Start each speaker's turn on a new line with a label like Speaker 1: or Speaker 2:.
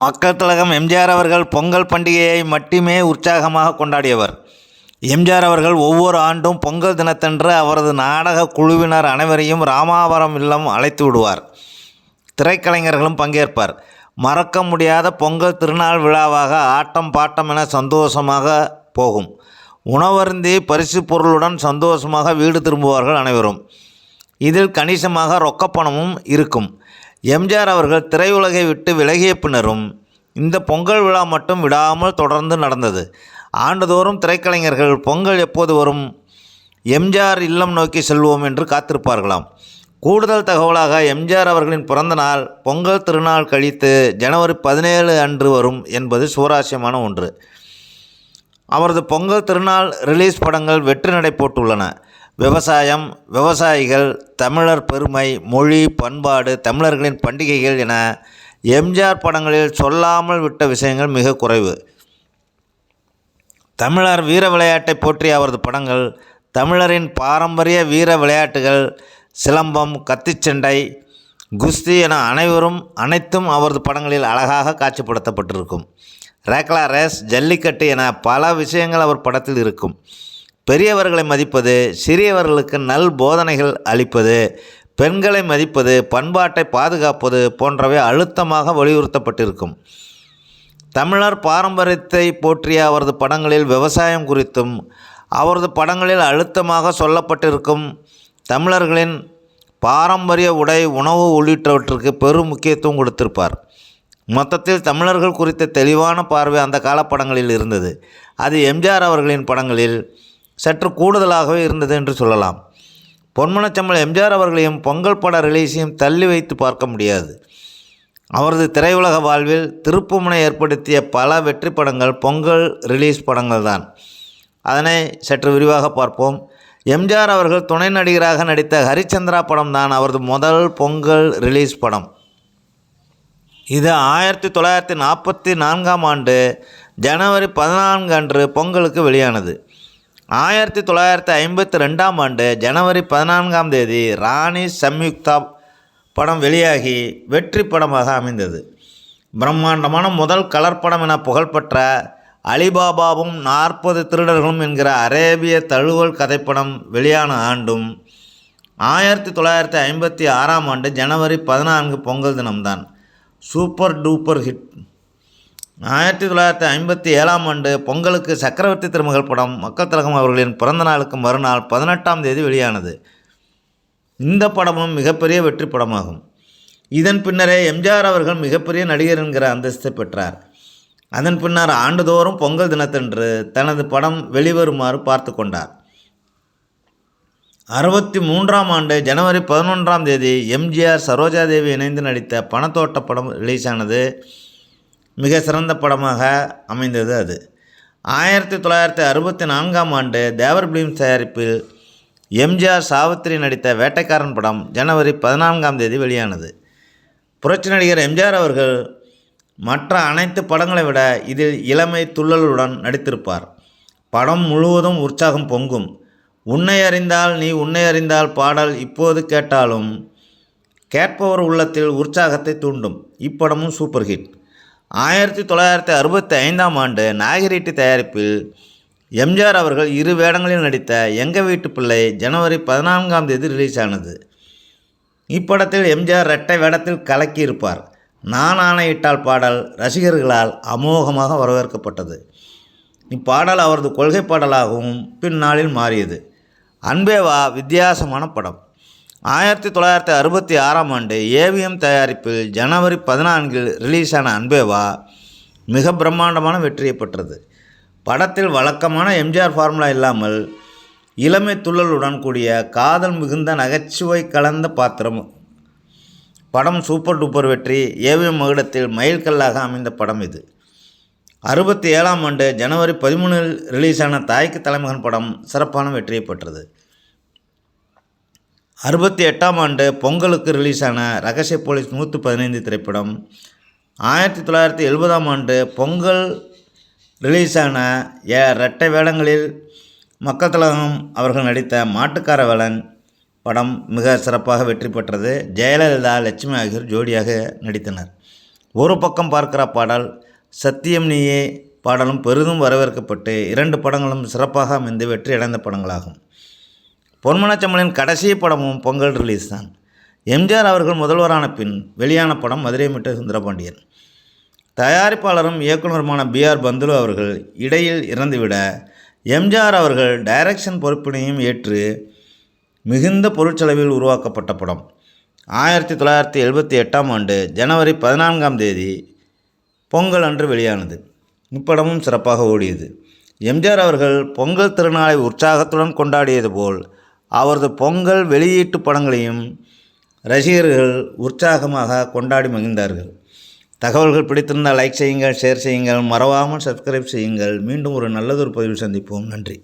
Speaker 1: மக்கள் திலகம் எம்ஜிஆர் அவர்கள் பொங்கல் பண்டிகையை மட்டுமே உற்சாகமாக கொண்டாடியவர். எம்ஜிஆர் அவர்கள் ஒவ்வொரு ஆண்டும் பொங்கல் தினத்தன்று அவரது நாடக குழுவினர் அனைவரையும் ராமாவரம் இல்லம் அழைத்து விடுவார். திரைக்கலைஞர்களும் பங்கேற்பார். மறக்க முடியாத பொங்கல் திருநாள் விழாவாக ஆட்டம் பாட்டம் என சந்தோஷமாக போகும். உணவருந்தி பரிசு பொருளுடன் சந்தோஷமாக வீடு திரும்புவார்கள் அனைவரும். இதில் கணிசமாக ரொக்கப்பணமும் இருக்கும். எம்ஜிஆர் அவர்கள் திரையுலகை விட்டு விலகிய பின்னரும் இந்த பொங்கல் விழா மட்டும் விடாமல் தொடர்ந்து நடந்தது. ஆண்டுதோறும் திரைக்கலைஞர்கள் பொங்கல் எப்போது வரும், எம்ஜிஆர் இல்லம் நோக்கி செல்வோம் என்று காத்திருப்பார்களாம். கூடுதல் தகவலாக எம்ஜிஆர் அவர்களின் பிறந்த நாள் பொங்கல் திருநாள் கழித்து ஜனவரி 17 அன்று வரும் என்பது சுவாரஸ்யமான ஒன்று. அவரது பொங்கல் திருநாள் ரிலீஸ் படங்கள் வெற்றி நடை போட்டுள்ளன. விவசாயம், விவசாயிகள், தமிழர் பெருமை, மொழி, பண்பாடு, தமிழர்களின் பண்டிகைகள் என எம்ஜிஆர் படங்களில் சொல்லாமல் விட்ட விஷயங்கள் மிக குறைவு. தமிழர் வீர விளையாட்டை போற்றிய அவரது படங்கள், தமிழரின் பாரம்பரிய வீர விளையாட்டுகள், சிலம்பம், கத்திச்சண்டை, குஸ்தி என அனைத்தும் அவரது படங்களில் அழகாக காட்சிப்படுத்தப்பட்டிருக்கும். ரேக்லா ரேஸ், ஜல்லிக்கட்டு என பல விஷயங்கள் அவர் படத்தில் இருக்கும். பெரியவர்களை மதிப்பது, சிறியவர்களுக்கு நல் போதனைகள் அளிப்பது, பெண்களை மதிப்பது, பண்பாட்டை பாதுகாப்பது போன்றவை அழுத்தமாக வலியுறுத்தப்பட்டிருக்கும். தமிழர் பாரம்பரியத்தை போற்றிய அவரது படங்களில் விவசாயம் குறித்தும் அவரது படங்களில் அழுத்தமாக சொல்லப்பட்டிருக்கும். தமிழர்களின் பாரம்பரிய உடை, உணவு உள்ளிட்டவற்றிற்கு பெரும் முக்கியத்துவம் கொடுத்திருப்பார். மொத்தத்தில் தமிழர்கள் குறித்த தெளிவான பார்வை அந்த காலப்படங்களில் இருந்தது. அது எம்ஜிஆர் அவர்களின் படங்களில் சற்று கூடுதலாகவே இருந்தது என்று சொல்லலாம். பொன்மனச்செம்மல் எம்ஜிஆர் அவர்களையும் பொங்கல் பட ரிலீஸையும் தள்ளி வைத்து பார்க்க முடியாது. அவரது திரையுலக வாழ்வில் திருப்புமுனை ஏற்படுத்திய பல வெற்றி படங்கள் பொங்கல் ரிலீஸ் படங்கள் தான். அதனை சற்று விரிவாக பார்ப்போம். எம்ஜிஆர் அவர்கள் துணை நடிகராக நடித்த ஹரிச்சந்திரா படம் தான் அவரது முதல் பொங்கல் ரிலீஸ் படம். இது 1944 ஆண்டு ஜனவரி 14 அன்று பொங்கலுக்கு வெளியானது. 1952 ஆண்டு ஜனவரி 14 தேதி ராணி சம்யுக்தா படம் வெளியாகி வெற்றி படமாக அமைந்தது. பிரம்மாண்டமான முதல் கலர் படம் என புகழ்பெற்ற அலிபாபாவும் 40 திருடர்களும் என்கிற அரேபிய தழுவல் கதைப்படம் வெளியான ஆண்டும் 1956 ஆண்டு ஜனவரி 14 பொங்கல் தினம்தான். Super duper hit. 1957 ஆண்டு பொங்கலுக்கு சக்கரவர்த்தி திருமகள் படம் மக்கள் திலகம் அவர்களின் பிறந்த நாளுக்கு மறுநாள் 18 தேதி வெளியானது. இந்த படமும் மிகப்பெரிய வெற்றி படமாகும். இதன் பின்னரே எம்ஜிஆர் அவர்கள் மிகப்பெரிய நடிகர் என்கிற அந்தஸ்தை பெற்றார். அதன் பின்னர் ஆண்டுதோறும் பொங்கல் தினத்தன்று தனது படம் வெளிவருமாறு பார்த்து கொண்டார். 63 ஆண்டு ஜனவரி 11 தேதி எம்ஜிஆர் சரோஜாதேவி இணைந்து நடித்த பணத்தோட்ட படம் ரிலீஸ் ஆனது. மிக சிறந்த படமாக அமைந்தது அது. 1964 ஆண்டு தேவர் பிலிம்ஸ் தயாரிப்பில் எம்ஜிஆர் சாவித்திரி நடித்த வேட்டைக்காரன் படம் ஜனவரி 14 தேதி வெளியானது. புரட்சி நடிகர் எம்ஜிஆர் அவர்கள் மற்ற அனைத்து படங்களை விட இதில் இளமை துள்ளலுடன் நடித்திருப்பார். படம் முழுவதும் உற்சாகம் பொங்கும். உன்னை அறிந்தால் நீ உன்னை அறிந்தால் பாடல் இப்போது கேட்டாலும் கேட்பவர் உள்ளத்தில் உற்சாகத்தை தூண்டும். இப்படமும் சூப்பர் ஹிட். 1965 ஆண்டு நாகிரெட்டி தயாரிப்பில் எம்ஜிஆர் அவர்கள் 2 வேடங்களில் நடித்த எங்கள் வீட்டு பிள்ளை ஜனவரி 14 தேதி ரிலீஸ் ஆனது. இப்படத்தில் எம்ஜிஆர் இரட்டை வேடத்தில் கலக்கியிருப்பார். நான் ஆணையிட்டால் பாடல் ரசிகர்களால் அமோகமாக வரவேற்கப்பட்டது. இப்பாடல் அவரது கொள்கை பாடலாகவும் பின்னாளில் மாறியது. அன்பேவா வித்தியாசமான படம். 1966 ஆண்டு ஏவிஎம் தயாரிப்பில் ஜனவரி 14 ரிலீஸான அன்பேவா மிக பிரம்மாண்டமான வெற்றியை பெற்றது. படத்தில் வழக்கமான எம்ஜிஆர் ஃபார்முலா இல்லாமல் இளமை துள்ளலுடன் கூடிய காதல் மிகுந்த நகைச்சுவை கலந்த பாத்திரம். படம் சூப்பர் டூப்பர் வெற்றி. ஏவிஎம் மகுடத்தில் மைல்கல்லாக அமைந்த படம் இது. 67 ஆண்டு ஜனவரி 13 ரிலீஸான தாய்க்கு தலைமகன் படம் சிறப்பான வெற்றியை பெற்றது. 68 ஆண்டு பொங்கலுக்கு ரிலீஸான ரகசிய போலீஸ் 115 திரைப்படம். 1970 ஆண்டு பொங்கல் ரிலீஸான இரட்டை வேடங்களில் மக்கள் திலகம் அவர்கள் நடித்த மாட்டுக்கார வேலன் படம் மிக சிறப்பாக வெற்றி பெற்றது. ஜெயலலிதா, லட்சுமி ஆகியோர் ஜோடியாக நடித்தனர். ஒரு பக்கம் பார்க்கிற பாடல், சத்தியம் நீயே பாடலும் பெரிதும் வரவேற்கப்பட்டு 2 படங்களும் சிறப்பாக அமைந்து வெற்றியடைந்த படங்களாகும். பொன்மனச்செம்மலின் கடைசி படமும் பொங்கல் ரிலீஸ் தான். எம்ஜிஆர் அவர்கள் முதல்வரான பின் வெளியான படம் மதுரை மீட்ட சுந்தரபாண்டியன். தயாரிப்பாளரும் இயக்குனருமான பி.ஆர். பந்துலு அவர்கள் இடையில் இறந்துவிட எம்ஜிஆர் அவர்கள் டைரக்ஷன் பொறுப்பினையும் ஏற்று மிகுந்த பொருட்செலவில் உருவாக்கப்பட்ட படம் 1978ஆம் ஆண்டு ஜனவரி 14ஆம் தேதி பொங்கல் அன்று வெளியானது. இப்படமும் சிறப்பாக ஓடியது. எம்ஜிஆர் அவர்கள் பொங்கல் திருநாளை உற்சாகத்துடன் கொண்டாடியது போல் அவரது பொங்கல் வெளியீட்டு படங்களையும் ரசிகர்கள் உற்சாகமாக கொண்டாடி மகிழ்ந்தார்கள். தகவல்கள் பிடித்திருந்தால் லைக் செய்யுங்கள், ஷேர் செய்யுங்கள், மறவாமல் சப்ஸ்கிரைப் செய்யுங்கள். மீண்டும் ஒரு நல்லதொரு பதிவில் சந்திப்போம். நன்றி.